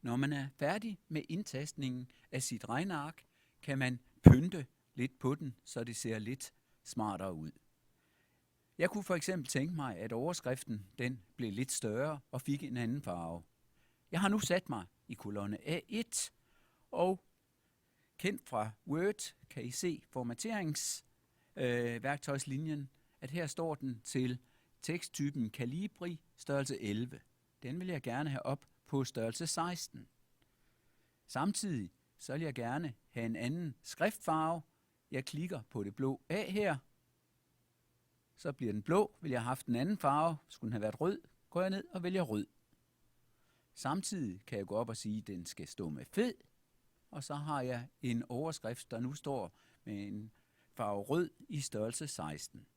Når man er færdig med indtastningen af sit regneark, kan man pynte lidt på den, så det ser lidt smartere ud. Jeg kunne for eksempel tænke mig, at overskriften den blev lidt større og fik en anden farve. Jeg har nu sat mig i kolonne A1, og kendt fra Word kan I se formateringsværktøjslinjen, at her står den til teksttypen Calibri størrelse 11. Den vil jeg gerne have op på størrelse 16. Samtidig så vil jeg gerne have en anden skriftfarve. Jeg klikker på det blå A her. Så bliver den blå. Vil jeg have haft en anden farve, skulle den have været rød, går jeg ned og vælger rød. Samtidig kan jeg gå op og sige, at den skal stå med fed. Og så har jeg en overskrift, der nu står med en farve rød i størrelse 16.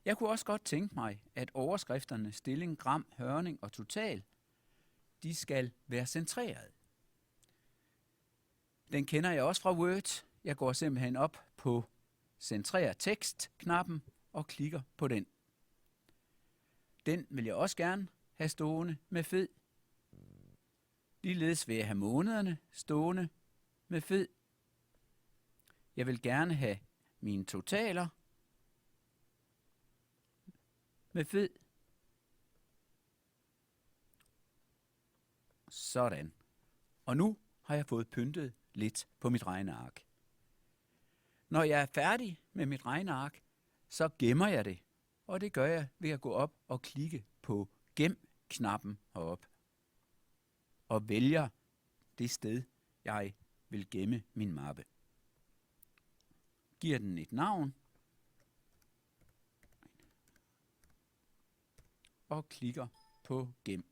Jeg kunne også godt tænke mig, at overskrifterne stilling, gram, hørning og total, de skal være centreret. Den kender jeg også fra Word. Jeg går simpelthen op på Centrer tekst-knappen og klikker på den. Den vil jeg også gerne have stående med fed. Ligeledes vil jeg have månederne stående med fed. Jeg vil gerne have mine totaler med fed. Sådan. Og nu har jeg fået pyntet lidt på mit regneark. Når jeg er færdig med mit regneark, så gemmer jeg det. Og det gør jeg ved at gå op og klikke på Gem-knappen heroppe. Og vælger det sted, jeg vil gemme min mappe. Giver den et navn. Og klikker på Gem.